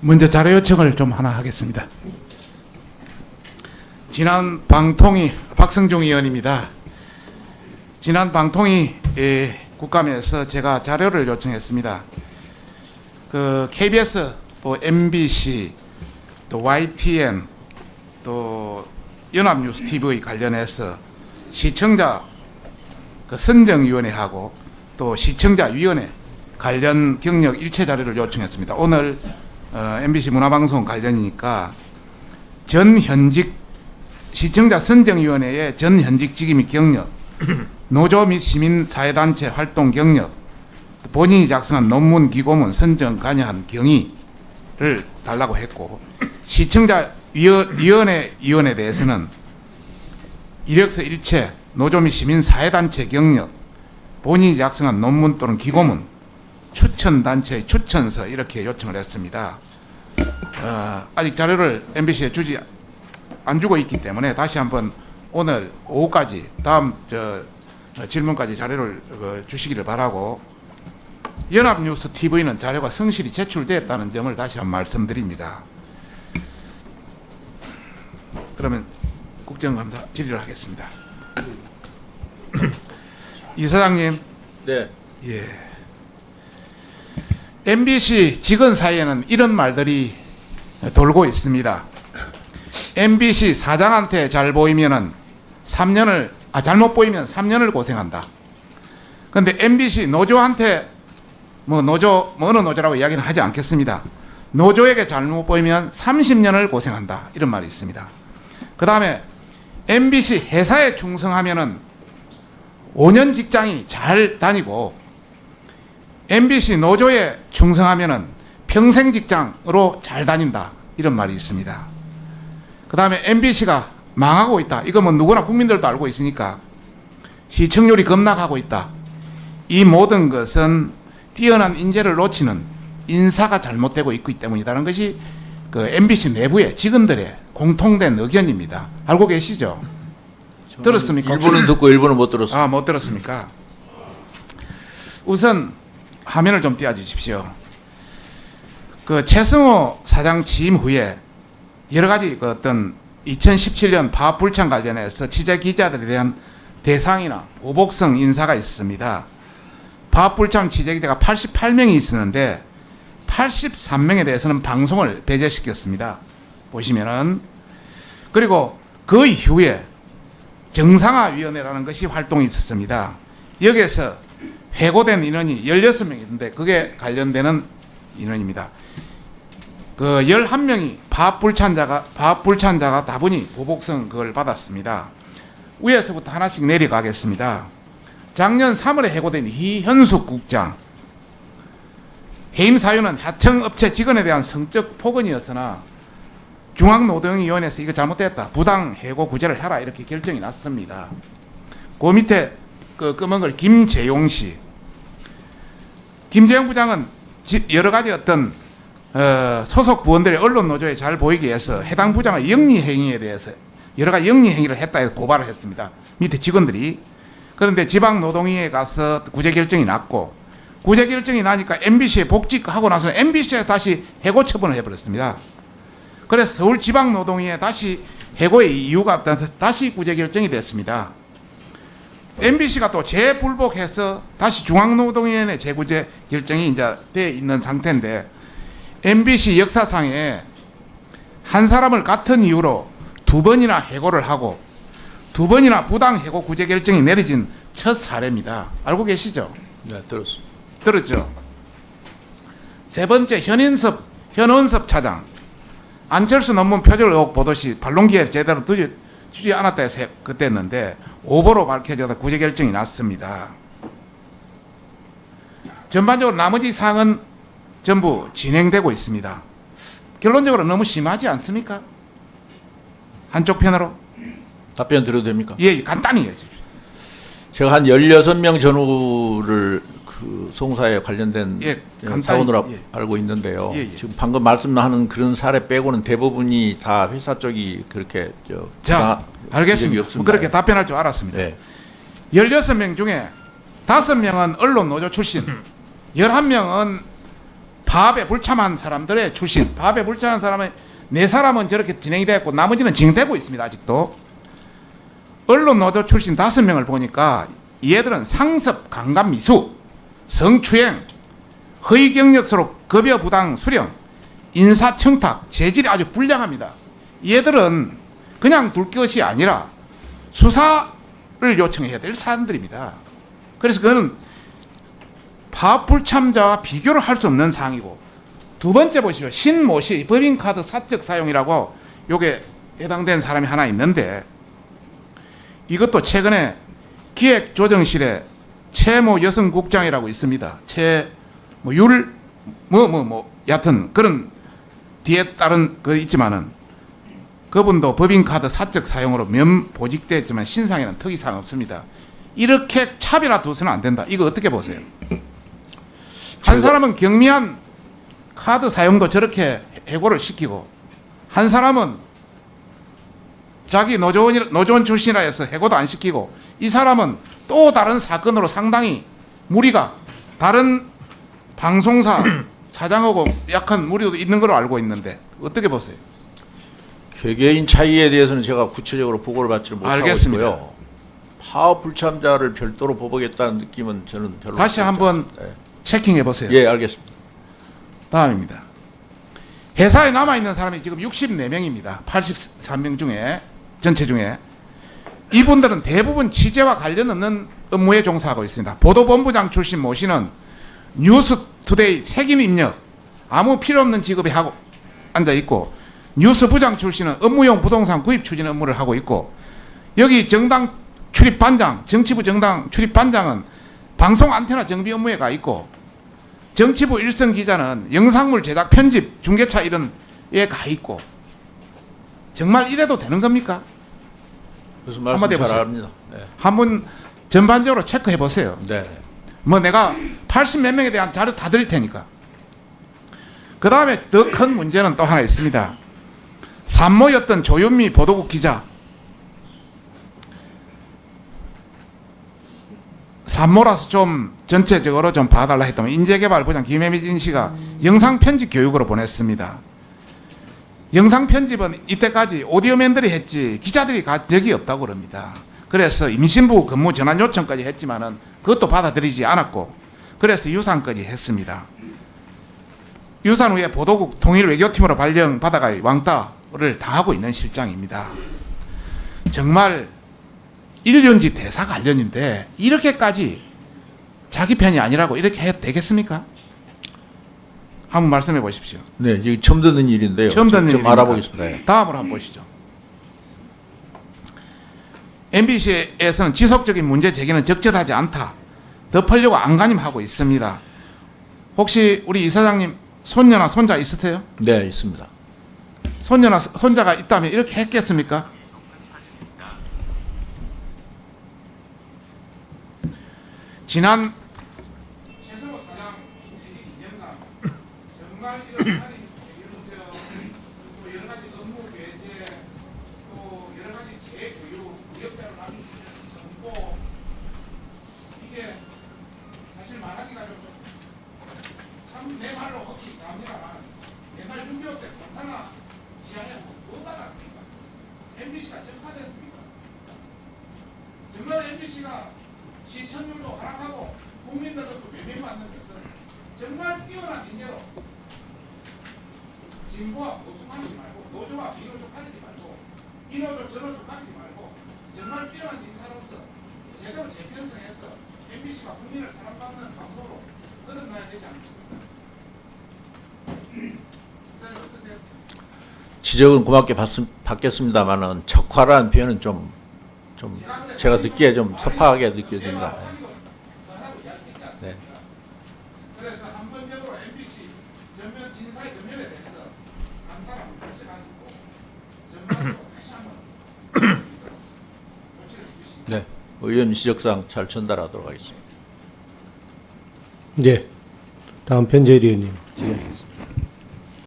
먼저 자료 요청을 좀 하나 하겠습니다. 지난 방통위 박성중 의원입니다. 지난 방통위 국감에서 제가 자료를 요청했습니다. 그 KBS 또 MBC 또 YTN 또 연합뉴스 TV 관련해서 시청자 그 선정위원회하고 또 시청자위원회 관련 경력 일체 자료를 요청했습니다. 오늘 MBC 문화방송 관련이니까 전현직 시청자 선정위원회의 전현직직위 및 경력, 노조 및 시민사회단체 활동 경력, 본인이 작성한 논문, 기고문, 선정 관여한 경위를 달라고 했고, 시청자위원회에 대해서는 이력서 일체, 노조 및 시민사회단체 경력, 본인이 작성한 논문 또는 기고문, 추천단체의 추천서 이렇게 요청을 했습니다. 아직 자료를 MBC에 안 주고 있기 때문에 다시 한번 오늘 오후까지 다음 질문까지 자료를 주시기를 바라고, 연합뉴스 TV는 자료가 성실히 제출되었다는 점을 다시 한번 말씀드립니다. 그러면 국정감사 질의를 하겠습니다. 이 사장님. 네. 예. MBC 직원 사이에는 이런 말들이 돌고 있습니다. MBC 사장한테 잘 보이면은 3년을 잘못 보이면 3년을 고생한다. 그런데 MBC 노조한테 어느 노조라고 이야기는 하지 않겠습니다. 노조에게 잘못 보이면 30년을 고생한다. 이런 말이 있습니다. 그 다음에 MBC 회사에 충성하면은 5년 직장이 잘 다니고, MBC 노조에 충성하면은 평생 직장으로 잘 다닌다. 이런 말이 있습니다. 그 다음에 MBC가 망하고 있다. 이거 뭐 누구나 국민들도 알고 있으니까 시청률이 급락하고 있다. 이 모든 것은 뛰어난 인재를 놓치는 인사가 잘못되고 있기 때문이라는 것이 그 MBC 내부의 직원들의 공통된 의견입니다. 알고 계시죠? 들었습니까? 일부는 듣고 일부는 못 들었어요. 못 들었습니까? 우선 화면을 좀 띄워주십시오. 그 최승호 사장 취임 후에 여러 가지 그 어떤 2017년 파업 불참 관련해서 취재 기자들에 대한 대상이나 보복성 인사가 있습니다. 파업 불참 취재 기자가 88명이 있었는데 83명에 대해서는 방송을 배제시켰습니다. 보시면은. 그리고 그 이후에 정상화위원회라는 것이 활동이 있었습니다. 여기에서 해고된 인원이 16명이 있는데 그게 관련되는 인원입니다. 그 11명이 파업 불참자가 다분히 보복성 그걸 받았습니다. 위에서부터 하나씩 내려가겠습니다. 작년 3월에 해고된 이현숙 국장. 해임 사유는 하청업체 직원에 대한 성적 폭언이었으나 중앙노동위원회에서 이거 잘못됐다, 부당 해고 구제를 해라 이렇게 결정이 났습니다. 그 밑에 그 검은 걸 김재용 씨. 김재용 부장은 여러 가지 어떤 소속 부원들의 언론 노조에 잘 보이기 위해서 해당 부장의 영리 행위에 대해서 여러 가지 영리 행위를 했다 해서 고발을 했습니다. 밑에 직원들이. 그런데 지방노동위에 가서 구제 결정이 났고, 구제 결정이 나니까 MBC에 복직하고 나서는 MBC에 다시 해고 처분을 해버렸습니다. 그래서 서울지방노동위에 다시 해고의 이유가 없다서 다시 구제 결정이 됐습니다. MBC가 또 재불복해서 다시 중앙노동위원회 재구제 결정이 이제 돼 있는 상태인데, MBC 역사상에 한 사람을 같은 이유로 2번이나 해고를 하고 2번이나 부당 해고 구제 결정이 내려진 첫 사례입니다. 알고 계시죠? 네, 들었습니다. 들었죠? 세 번째, 현원섭 차장. 안철수 논문 표절 의혹 보도시 반론기에 제대로 주지 않았다 해서 그때 했는데 오보로 밝혀져서 구제 결정이 났습니다. 전반적으로 나머지 사항은 전부 진행되고 있습니다. 결론적으로 너무 심하지 않습니까? 한쪽 편으로. 답변 드려도 됩니까? 예, 간단히 해주십시오. 제가 한 16명 전후를 그 송사에 관련된 사건으로 알고 있는데요. 지금 방금 말씀하는 그런 사례 빼고는 대부분이 다 회사 쪽이 그렇게 자, 알겠습니다. 뭐 그렇게 답변할 줄 알았습니다. 네. 16명 중에 5명은 언론 노조 출신, 11명은 파업에 불참한 사람들의 출신, 파업에 불참한 사람의 4사람은 저렇게 진행이 됐고 나머지는 진행되고 있습니다. 아직도. 언론 노조 출신 5명을 보니까 얘들은 상습, 강간 미수, 성추행, 허위 경력서로 급여 부당 수령, 인사청탁, 재질이 아주 불량합니다. 얘들은 그냥 둘 것이 아니라 수사를 요청해야 될 사람들입니다. 그래서 그거는 파업 불참자와 비교를 할 수 없는 사항이고, 두 번째 보시죠. 신모씨 법인카드 사적 사용이라고 요게 해당된 사람이 하나 있는데, 이것도 최근에 기획조정실에 최모 여성국장이라고 있습니다. 여하튼 그런 뒤에 따른 그 있지만은 그분도 법인카드 사적 사용으로 보직됐지만 신상에는 특이사항 없습니다. 이렇게 차별화 두서는 안 된다. 이거 어떻게 보세요? 한 사람은 경미한 카드 사용도 저렇게 해고를 시키고, 한 사람은 자기 노조원 출신이라 해서 해고도 안 시키고, 이 사람은 또 다른 사건으로 상당히 무리가, 다른 방송사 사장하고 약한 무리도 있는 걸로 알고 있는데 어떻게 보세요? 개개인 차이에 대해서는 제가 구체적으로 보고를 받지 못하고 알겠습니다. 있고요. 파업 불참자를 별도로 보복했다는 느낌은 저는 별로 다시 한번 체킹해 보세요. 예, 알겠습니다. 다음입니다. 회사에 남아있는 사람이 지금 64명입니다. 83명 중에, 전체 중에. 이분들은 대부분 취재와 관련 없는 업무에 종사하고 있습니다. 보도본부장 출신 모 씨는 뉴스투데이 책임 입력, 아무 필요 없는 직업에 하고 앉아있고, 뉴스부장 출신은 업무용 부동산 구입 추진 업무를 하고 있고, 여기 정당 출입반장, 정치부 정당 출입반장은 방송 안테나 정비 업무에 가 있고, 정치부 일선 기자는 영상물 제작 편집 중개차 이런 에 가 있고, 정말 이래도 되는 겁니까? 무슨 말씀 잘 압니다. 네. 한번 전반적으로 체크해 보세요. 네. 뭐 내가 80몇 명에 대한 자료 다 드릴 테니까. 그 다음에 더 큰 문제는 또 하나 있습니다. 산모였던 조윤미 보도국 기자, 산모라서 좀 전체적으로 좀 봐달라 했다면 인재개발부장 김혜민 씨가 영상편집 교육으로 보냈습니다. 영상편집은 이때까지 오디오맨들이 했지 기자들이 간 적이 없다고 그럽니다. 그래서 임신부 근무 전환 요청까지 했지만은 그것도 받아들이지 않았고, 그래서 유산까지 했습니다. 유산 후에 보도국 통일 외교팀으로 발령받아가 왕따를 당하고 있는 실장입니다. 정말 일륜지 대사 관련인데 이렇게까지 자기 편이 아니라고 이렇게 해도 되겠습니까? 한번 말씀해 보십시오. 네, 이게 처음 듣는 일인데요. 처음 듣는 좀 일입니다. 알아보겠습니다. 다음으로 한번 보시죠. MBC에서는 지속적인 문제 제기는 적절하지 않다, 덮으려고 안간힘하고 있습니다. 혹시 우리 이사장님 손녀나 손자 있으세요? 네, 있습니다. 손녀나 손자가 있다면 이렇게 했겠습니까? 지난 최성호 사장 2년간 정말 이런 또 여러 가지 업무 외제, 또 여러 가지 재교육, 무역자를 하는 정보, 이게 사실 말하기가 좀 참 내 말로 혹시 나옵니다만, 내 말 준비할 때 강사나 지하에 뭐 받았습니까? MBC가 적파됐습니까? 정말 MBC가 시청률도 하락하고 국민들로부터 외면받는 것은 정말 뛰어난 인재로 진보와 보수 가리지 말고, 노조와 비노조 가리지 말고, 이노조 저노조 가리지 말고, 정말 뛰어난 인사로서 제대로 재편성해서 MBC가 국민을 사랑받는 방송으로 거듭나야 되지 않겠습니까? 어떠세요? 지적은 고맙게 받겠습니다만은 적화라는 표현은 좀 제가 듣기에 좀 섭하게 느껴집니다. 네. 그래서 한번적으로 MBC 전면 인사의 전면에 대해서 한 사람 다시 가지고 전면으로 다시 한번 조치를 주시기. 네, 의원 지적사항 잘 전달하도록 하겠습니다. 네, 다음 변재일 의원님 진행하겠습니다.